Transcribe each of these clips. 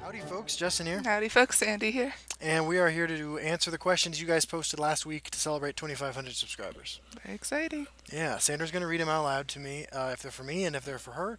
Howdy folks, Justin here, Howdy folks, Sandy here. and we are here to answer the questions you guys posted last week to celebrate 2,500 subscribers. Very exciting. Yeah, Sandra's going to read them out loud to me if they're for me, and if they're for her,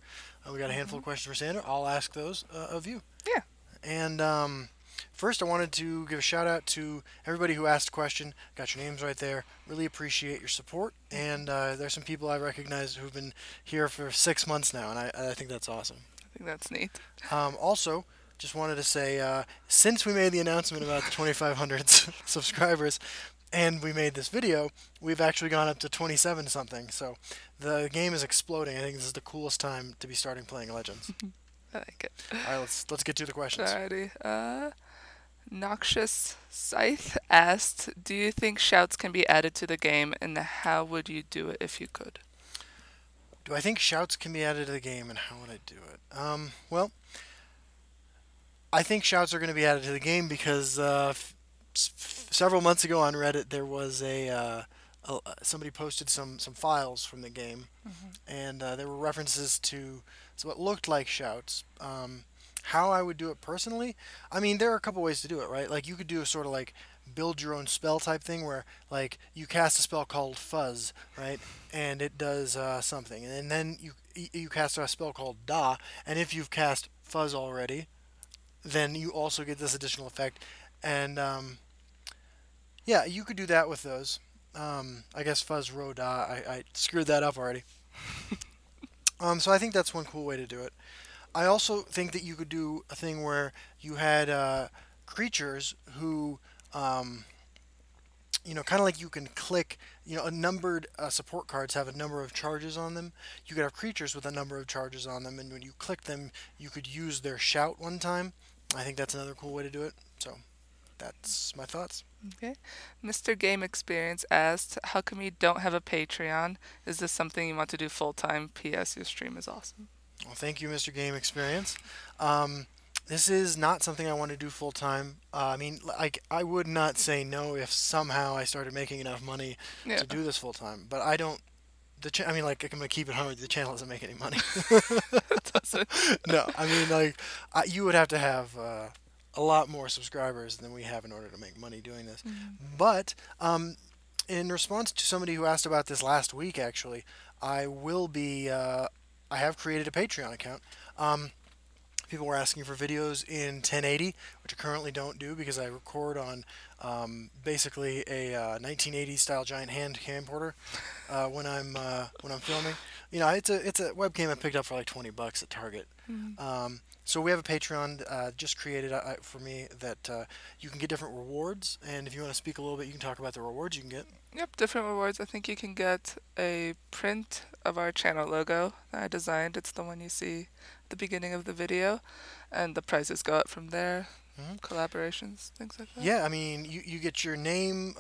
we got a handful of questions for Sandra. I'll ask those of you. Yeah. And first, I wanted to give a shout out to everybody who asked a question. Got your names right there. Really appreciate your support. And there's some people I recognize who've been here for 6 months now, and I think that's awesome. I think that's neat. Also, just wanted to say, since we made the announcement about the 2,500 subscribers, and we made this video, we've actually gone up to 27 something. So the game is exploding. I think this is the coolest time to be starting playing Legends. I like it. All right, let's get to the questions. Alrighty. Noxious Scythe asked, do you think shouts can be added to the game, and how would you do it if you could? Do I think shouts can be added to the game, and how would I do it? Well, I think shouts are going to be added to the game because several months ago on Reddit there was somebody posted some files from the game, and there were references to what looked like shouts. How I would do it personally, I mean, there are a couple ways to do it, right? Like you could do a sort of like build your own spell type thing where like you cast a spell called Fuzz, right? And it does something, and then you cast a spell called Da, and if you've cast Fuzz already, then you also get this additional effect. And yeah, you could do that with those. I guess Fuzz Ro Da, I screwed that up already. So I think that's one cool way to do it. I also think that you could do a thing where you had creatures who, kind of like you can click, a numbered support cards have a number of charges on them. You could have creatures with a number of charges on them, and when you click them, you could use their shout one time. I think that's another cool way to do it. So that's my thoughts. Okay. Mr. Game Experience asked, how come you don't have a Patreon? Is this something you want to do full time? P.S. Your stream is awesome. Well, thank you, Mr. Game Experience. This is not something I want to do full time. I mean, like, I would not say no if somehow I started making enough money Yeah. to do this full time. But I don't. I mean, like, I'm gonna keep it 100. The channel doesn't make any money. No, I mean, like, you would have to have a lot more subscribers than we have in order to make money doing this. But in response to somebody who asked about this last week, actually, I will be. I have created a Patreon account. People were asking for videos in 1080, which I currently don't do because I record on basically a 1980s style giant hand camcorder when I'm filming. It's a webcam I picked up for like $20 at Target. So we have a Patreon just created for me that you can get different rewards, and if you want to speak a little bit, you can talk about the rewards you can get. Yep, different rewards. I think you can get a print of our channel logo that I designed. It's the one you see at the beginning of the video, and the prices go up from there. Collaborations, things like that. Yeah, I mean, you get your name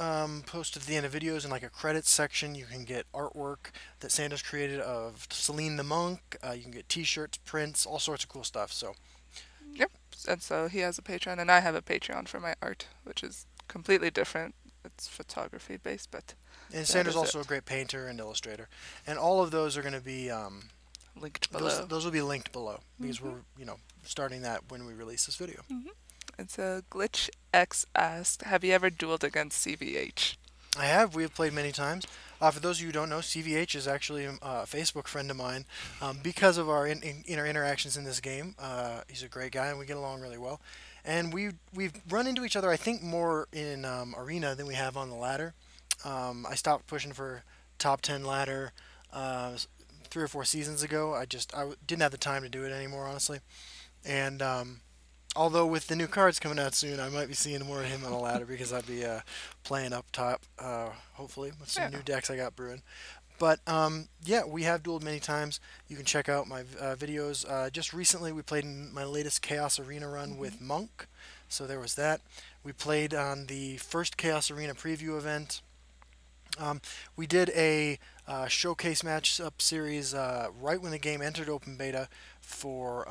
posted at the end of videos in like a credits section. You can get artwork that Sandra's created of Celine the Monk. You can get T-shirts, prints, all sorts of cool stuff. So, Yep. And so he has a Patreon, and I have a Patreon for my art, which is completely different. It's photography based, but and Sandra's also a great painter and illustrator, and all of those are going to be linked below. those will be linked below because we're starting that when we release this video. And so Glitch X asked, have you ever dueled against CVH? I have. We have played many times. For those of you who don't know, CVH is actually a Facebook friend of mine. Because of our interactions in this game, he's a great guy, and we get along really well. And we've run into each other, I think, more in Arena than we have on the ladder. I stopped pushing for top 10 ladder 3 or 4 seasons ago. I didn't have the time to do it anymore, honestly. And although with the new cards coming out soon, I might be seeing more of him on the ladder because I'd be playing up top, hopefully, with some new decks I got brewing. But yeah, we have dueled many times. You can check out my videos. Just recently, we played in my latest Chaos Arena run with Monk, so there was that. We played on the first Chaos Arena preview event. We did a showcase match-up series right when the game entered open beta for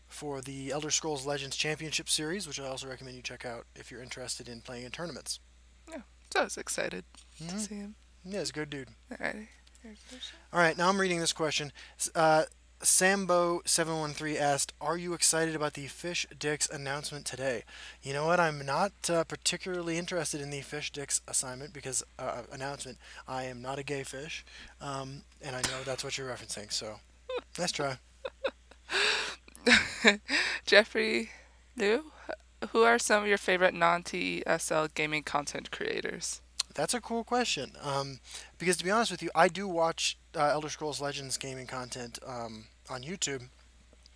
for the Elder Scrolls Legends Championship Series, which I also recommend you check out if you're interested in playing in tournaments. Yeah, so I was excited to Hmm. see him. Yeah, he's a good dude. Alrighty. Here's this. All right, now I'm reading this question. Sambo713 asked, "Are you excited about the Fish Dicks announcement today?" You know what? I'm not particularly interested in the Fish Dicks assignment because announcement. I am not a gay fish, and I know that's what you're referencing. So, nice try. Jeffrey Liu, who are some of your favorite non-TESL gaming content creators? That's a cool question. Because to be honest with you, I do watch Elder Scrolls Legends gaming content on YouTube,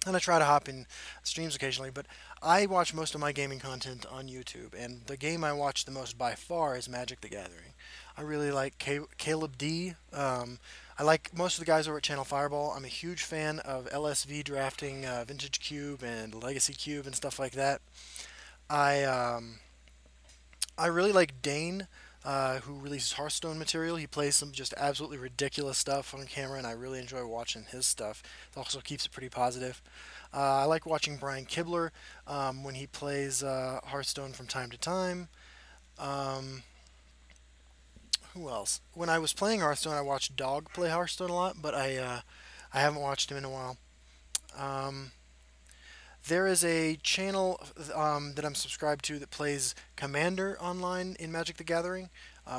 and I try to hop in streams occasionally, but I watch most of my gaming content on YouTube, and the game I watch the most by far is Magic the Gathering. I really like Caleb D. I like most of the guys over at Channel Fireball. I'm a huge fan of LSV drafting, Vintage Cube and Legacy Cube and stuff like that. I I really like Dane, who releases Hearthstone material. He plays some just absolutely ridiculous stuff on camera, and I really enjoy watching his stuff. It also keeps it pretty positive. I like watching Brian Kibler when he plays Hearthstone from time to time. Um, who else? When I was playing Hearthstone, I watched Dog play Hearthstone a lot, but I haven't watched him in a while. Um, there is a channel that I'm subscribed to that plays Commander online in Magic the Gathering,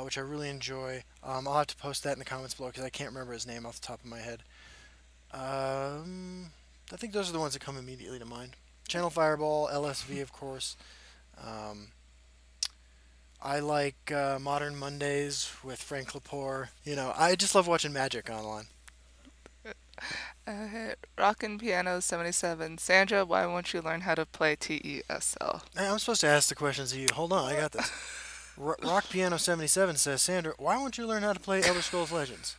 which I really enjoy. I'll have to post that in the comments below because I can't remember his name off the top of my head. I think those are the ones that come immediately to mind. Channel Fireball, LSV, of course. Um, I like Modern Mondays with Frank Lepore. You know, I just love watching Magic online. Rockin' Piano 77. Sandra, why won't you learn how to play TESL? Hey, I'm supposed to ask the questions to you. Hold on, I got this. Rock Piano 77 says, Sandra, why won't you learn how to play Elder Scrolls Legends?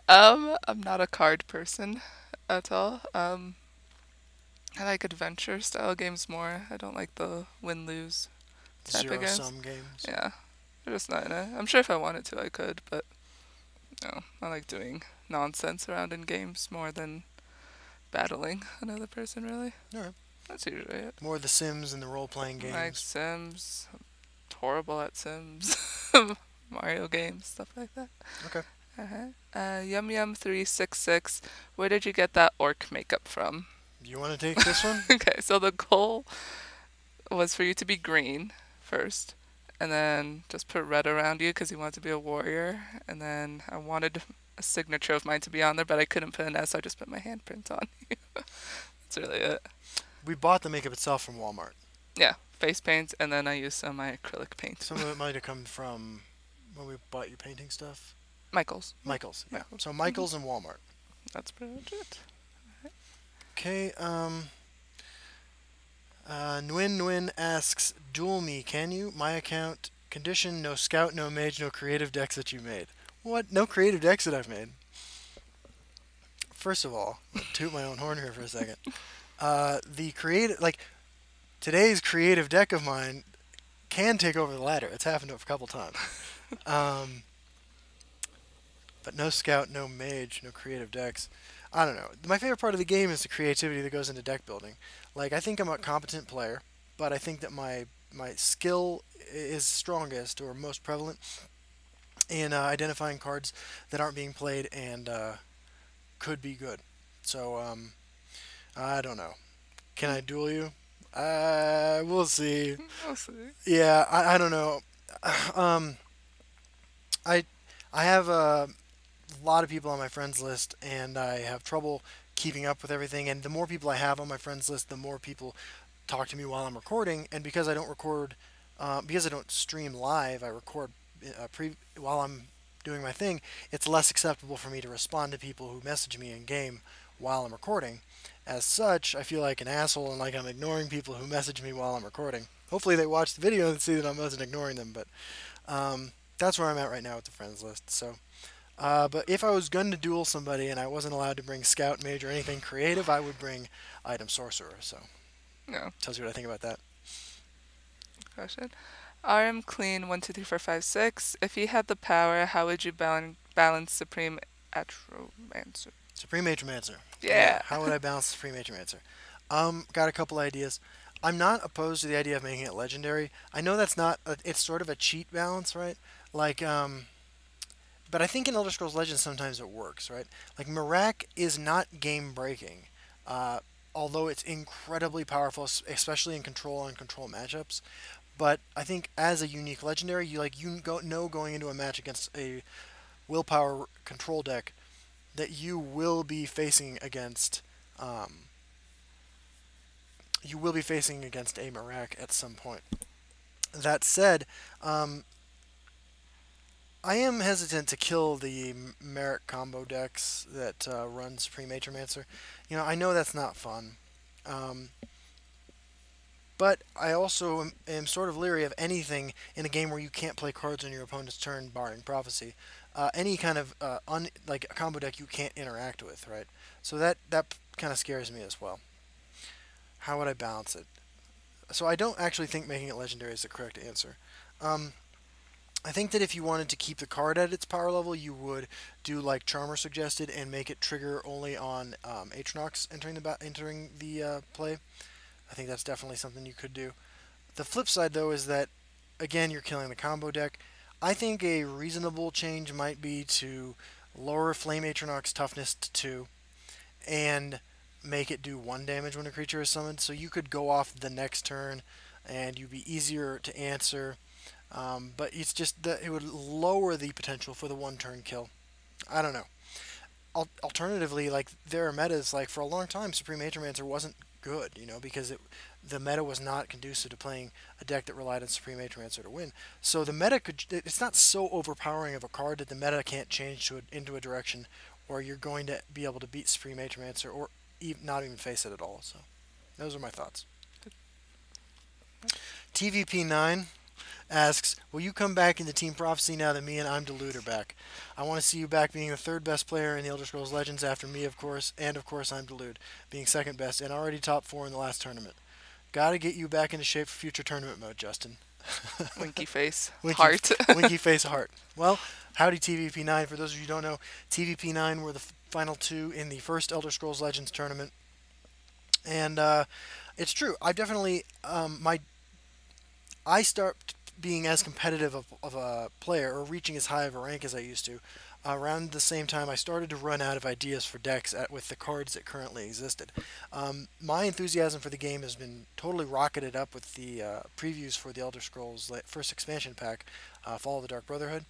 I'm not a card person at all. I like adventure style games more. I don't like the win lose type of Zero games. sum games. Yeah, I'm just not in it. I'm sure if I wanted to, I could, but no, I like doing nonsense around in games more than battling another person. Really, Alright. that's usually it. More of the Sims and the role playing I like games. Sims. I'm horrible at Sims. Mario games, stuff like that. Okay. Yum Yum 366. Where did you get that orc makeup from? You want to take this one? Okay, so the goal was for you to be green first, and then just put red around you because you wanted to be a warrior. And then I wanted a signature of mine to be on there, but I couldn't put an S, so I just put my handprint on you. That's really it. We bought the makeup itself from Walmart. Yeah, face paint, and then I used some of my acrylic paint. Some of it might have come from when we bought your painting stuff. Michaels. Michaels, yeah. Michaels. So Michaels and Walmart. That's pretty much it. Okay, Nguyen Nguyen asks, duel me, can you? My account, condition, no scout, no mage, no creative decks that you made. What? No creative decks that I've made? First of all, I'll toot my own horn here for a second. The creative, like, today's creative deck of mine can take over the ladder. It's happened a couple times. But no scout, no mage, no creative decks. I don't know. My favorite part of the game is the creativity that goes into deck building. Like, I think I'm a competent player, but I think that my skill is strongest or most prevalent in identifying cards that aren't being played and could be good. So, I don't know. Can I duel you? We'll see. We'll see. Yeah, I don't know. Um, I I have a lot of people on my friends list, and I have trouble keeping up with everything. And the more people I have on my friends list, the more people talk to me while I'm recording. And because I don't record, because I don't stream live, I record while I'm doing my thing. It's less acceptable for me to respond to people who message me in game while I'm recording. As such, I feel like an asshole and like I'm ignoring people who message me while I'm recording. Hopefully, they watch the video and see that I wasn't ignoring them. But that's where I'm at right now with the friends list. So. But if I was going to duel somebody and I wasn't allowed to bring Scout, Mage, or anything creative, I would bring Item Sorcerer. So, No. tells you what I think about that. Question. RM Clean 1 2 3 4 5 6. If you had the power, how would you balance Supreme Atromancer? Supreme Matromancer. Yeah, Yeah. how would I balance Supreme Matromancer? Got a couple ideas. I'm not opposed to the idea of making it legendary. I know that's not. It's sort of a cheat balance, right? Like, but I think in Elder Scrolls Legends sometimes it works, right? Like Marak is not game breaking, uh, although it's incredibly powerful, especially in control and control matchups. But I think as a unique legendary, you know going into a match against a willpower control deck that um, you will be facing against a Marak at some point. That said, um, I am hesitant to kill the Merrick combo decks that run Supreme Matromancer. I know that's not fun. Um, but I also am sort of leery of anything in a game where you can't play cards on your opponent's turn, barring Prophecy. Any kind of like a combo deck you can't interact with, right? So that kind of scares me as well. How would I balance it? So I don't actually think making it legendary is the correct answer. Um, I think that if you wanted to keep the card at its power level, you would do like Charmer suggested and make it trigger only on Atronox entering the play. I think that's definitely something you could do. The flip side, though, is that again you're killing the combo deck. I think a reasonable change might be to lower Flame Atronox toughness to 2 and make it do 1 damage when a creature is summoned. So you could go off the next turn and you'd be easier to answer. But it's just that it would lower the potential for the 1 turn kill. I don't know. Alternatively, like there are metas like for a long time, Supreme Atromancer wasn't good, because the meta was not conducive to playing a deck that relied on Supreme Atromancer to win. So the meta it's not so overpowering of a card that the meta can't change into a direction where you're going to be able to beat Supreme Atromancer or not even face it at all. So those are my thoughts. TVP9 asks, will you come back into Team Prophecy now that me and I'm Delude are back? I want to see you back being the 3rd best player in the Elder Scrolls Legends after me, of course, and of course I'm Delude, being 2nd best and already top 4 in the last tournament. Gotta get you back into shape for future tournament mode, Justin. Winky face. Winky, Heart. winky face heart. Well, howdy TVP9. For those of you who don't know, TVP9 were the final 2 in the first Elder Scrolls Legends tournament. And it's true. I've definitely, I start being as competitive of a player or reaching as high of a rank as I used to around the same time I started to run out of ideas for decks with the cards that currently existed. My enthusiasm for the game has been totally rocketed up with the previews for the Elder Scrolls first expansion pack, Fall of the Dark Brotherhood.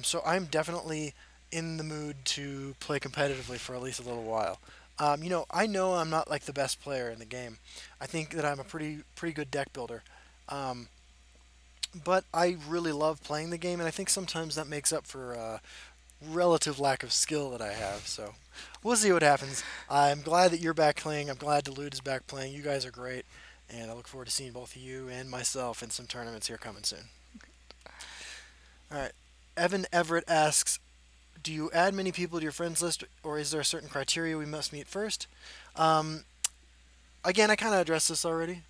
So I'm definitely in the mood to play competitively for at least a little while. I know I'm not like the best player in the game. I think that I'm a pretty good deck builder. But I really love playing the game, and I think sometimes that makes up for relative lack of skill that I have. So we'll see what happens. I'm glad that you're back playing. I'm glad Delude is back playing. You guys are great, and I look forward to seeing both of you and myself in some tournaments here coming soon. All right. Evan Everett asks, do you add many people to your friends list, or is there a certain criteria we must meet first? Um, Again, I kind of addressed this already.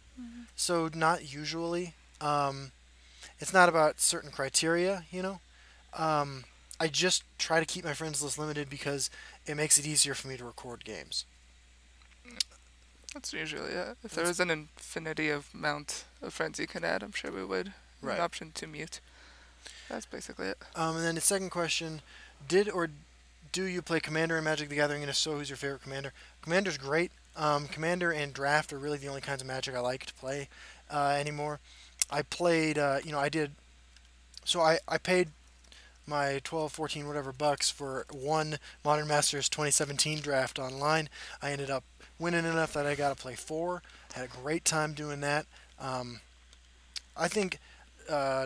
So not usually. It's not about certain criteria. I just try to keep my friends list limited because it makes it easier for me to record games. That's usually it. If there was an infinity of amount of friends you can add, I'm sure we would. Right. An option to mute. That's basically it. And then the second question, did or do you play Commander in Magic the Gathering, and if so, who's your favorite Commander? Commander's great. Commander and Draft are really the only kinds of Magic I like to play anymore. I played, I did, so I paid my 12, 14, whatever bucks for one Modern Masters 2017 draft online. I ended up winning enough that I got to play 4. Had a great time doing that. I think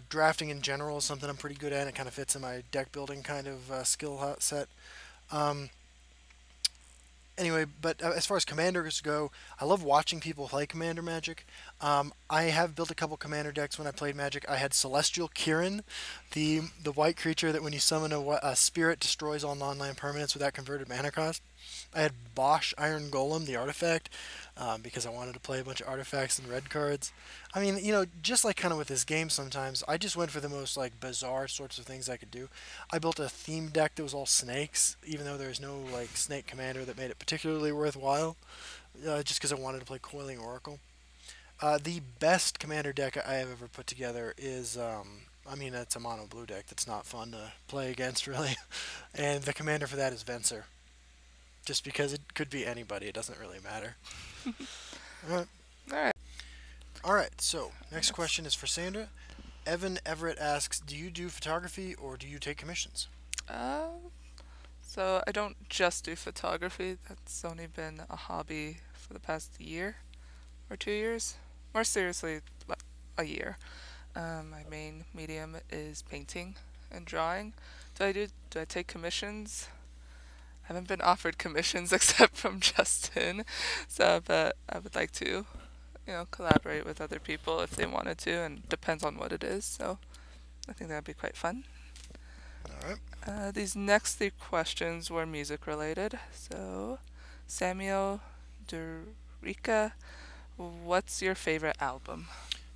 drafting in general is something I'm pretty good at. It kind of fits in my deck building kind of skill set. Anyway, but as far as commanders go, I love watching people play Commander Magic. I have built a couple Commander decks when I played Magic. I had Celestial Kirin, the white creature that when you summon a spirit destroys all non-land permanents without converted mana cost. I had Bosch Iron Golem, the artifact, because I wanted to play a bunch of artifacts and red cards. I mean, just like kind of with this game sometimes, I just went for the most like bizarre sorts of things I could do. I built a theme deck that was all snakes, even though there's no like snake commander that made it particularly worthwhile, just because I wanted to play Coiling Oracle. The best commander deck I have ever put together is, I mean, it's a mono blue deck that's not fun to play against, really. And the commander for that is Venser. Just because it could be anybody, it doesn't really matter. All right. All right. All right, so next Yes. question is for Sandra. Evan Everett asks, do you do photography or do you take commissions? Uh, so I don't just do photography. That's only been a hobby for the past year or 2 years. More seriously, a year. My main medium is painting and drawing. Do I take commissions? I haven't been offered commissions except from Justin, so but I would like to, collaborate with other people if they wanted to, and depends on what it is. So I think that'd be quite fun. All right. These next three questions were music related. So, Samuel Durica, what's your favorite album?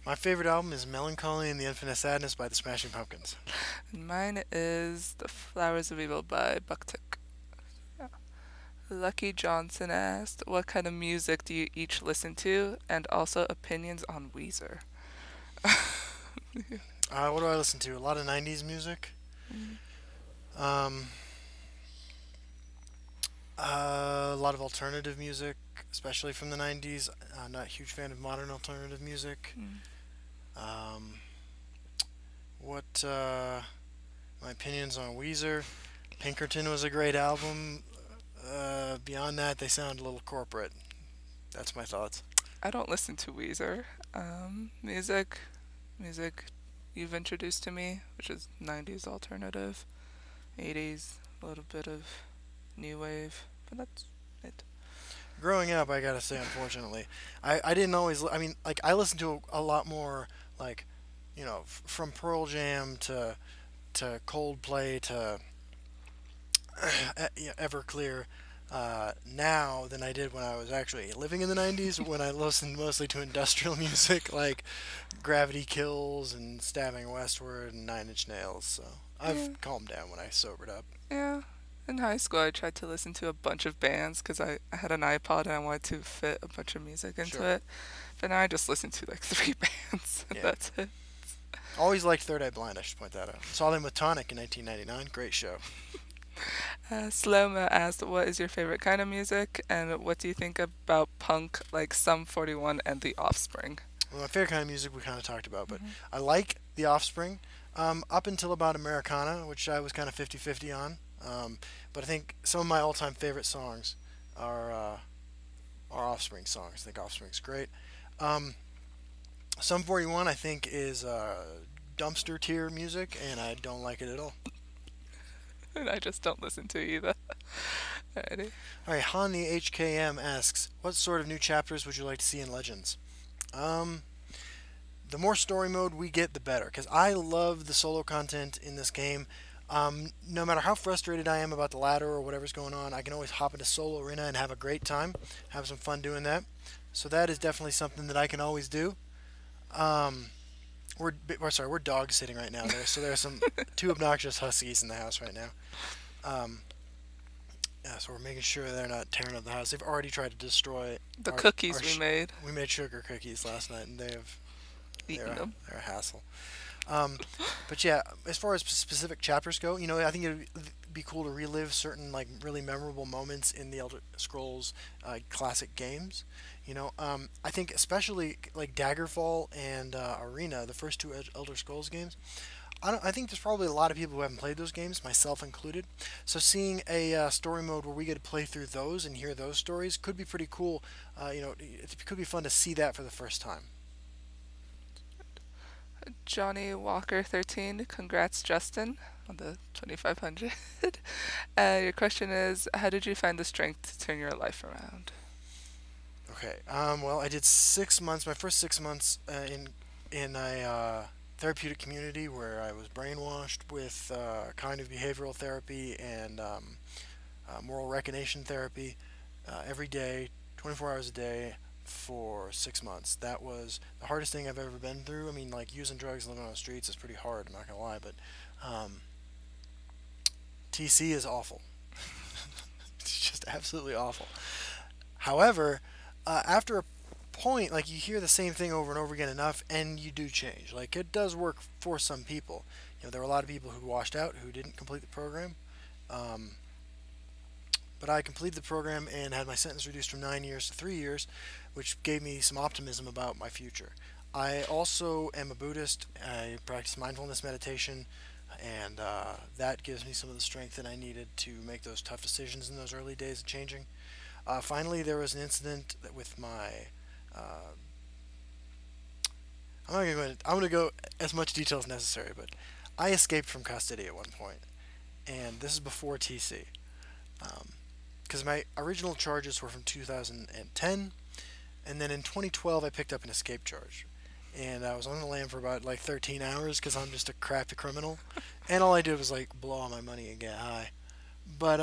My favorite album is Melancholy and the Infinite Sadness by the Smashing Pumpkins. And mine is The Flowers of Evil by Bucktick. Yeah. Lucky Johnson asked, what kind of music do you each listen to, and also opinions on Weezer? What do I listen to? A lot of 90s music. Mm. Um, a lot of alternative music, especially from the 90s. I'm not a huge fan of modern alternative music. Mm. Um, what my opinions on Weezer? Pinkerton was a great album. Beyond that, they sound a little corporate. That's my thoughts. I don't listen to Weezer. Music you've introduced to me, which is 90s alternative, 80s, a little bit of new wave, but that's it. Growing up, I gotta say, unfortunately, I didn't always. I mean, like I listened to a lot more, like, from Pearl Jam to Coldplay to Everclear now than I did when I was actually living in the 90s when I listened mostly to industrial music like Gravity Kills and Stabbing Westward and Nine Inch Nails. So Yeah, I've calmed down when I sobered up. yeah. In high school, I tried to listen to a bunch of bands because I had an iPod and I wanted to fit a bunch of music into Sure. it. But now I just listen to like three bands, and Yeah. that's it. Always liked Third Eye Blind, I should point that out. Saw them with Tonic in 1999. Great show. Sloma asked, what is your favorite kind of music, and what do you think about punk like Sum 41 and The Offspring? Well, my favorite kind of music we kind of talked about, but Hmm. I like The Offspring up until about Americana, which I was kind of 50-50 on. But I think some of my all-time favorite songs are Offspring songs. I think Offspring's great. Um, Sum 41, I think, is dumpster tier music, and I don't like it at all. And I just don't listen to either. Alrighty. All right, Han the HKM asks, what sort of new chapters would you like to see in Legends? Um, the more story mode we get, the better. Because I love the solo content in this game. No matter how frustrated I am about the ladder or whatever's going on, I can always hop into solo arena and have a great time, have some fun doing that. So that is definitely something that I can always do. Um, we're dog sitting right now. So there are some two obnoxious huskies in the house right now. Um, yeah, so we're making sure they're not tearing up the house. They've already tried to destroy The our, cookies we made, we made sugar cookies last night, and eating them. they're a hassle. Um, but yeah, as far as specific chapters go, I think it'd be cool to relive certain like really memorable moments in the Elder Scrolls classic games. I think especially like Daggerfall and Arena, the first two Elder Scrolls games. I think there's probably a lot of people who haven't played those games, myself included. So seeing a story mode where we get to play through those and hear those stories could be pretty cool. It could be fun to see that for the first time. Johnny Walker 13, congrats Justin on the 2500. Your question is, how did you find the strength to turn your life around? Okay. Well, I did 6 months. My first 6 months in a therapeutic community where I was brainwashed with kind of behavioral therapy and moral recognition therapy every day, 24 hours a day for 6 months. That was the hardest thing I've ever been through. I mean, like using drugs and living on the streets is pretty hard. I'm not gonna lie, but TC is awful. It's just absolutely awful. However, after a point, like you hear the same thing over and over again enough, and you do change. Like it does work for some people. There were a lot of people who washed out who didn't complete the program. Um, but I completed the program and had my sentence reduced from 9 years to 3 years, which gave me some optimism about my future. I also am a Buddhist. I practice mindfulness meditation, and that gives me some of the strength that I needed to make those tough decisions in those early days of changing. Finally, there was an incident with my. I'm not going to. I'm going to go as much detail as necessary, but I escaped from custody at one point, and this is before TC. Because my original charges were from 2010, and then in 2012 I picked up an escape charge, and I was on the lam for about like 13 hours because I'm just a crappy criminal, and all I did was like blow all my money and get high. But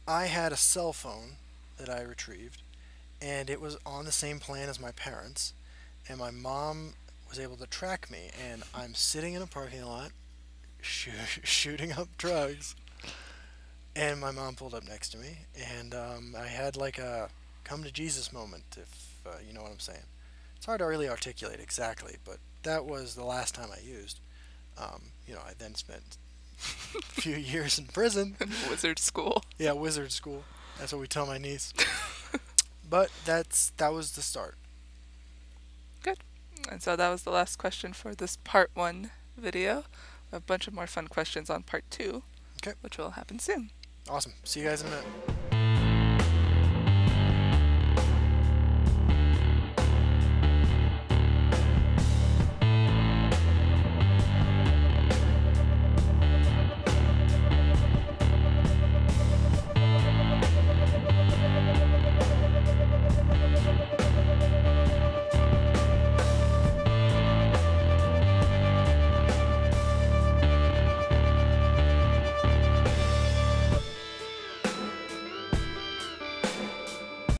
I had a cell phone that I retrieved, and it was on the same plan as my parents, and my mom was able to track me, and I'm sitting in a parking lot shooting up drugs, and my mom pulled up next to me, and I had like a come to Jesus moment, if you know what I'm saying. It's hard to really articulate exactly, but that was the last time I used. I then spent a few years in prison. Wizard school. Yeah, wizard school. That's what we tell my niece. But that was the start. Good. And so that was the last question for this part 1 video. A bunch of more fun questions on part 2, Okay. which will happen soon. Awesome. See you guys in a minute.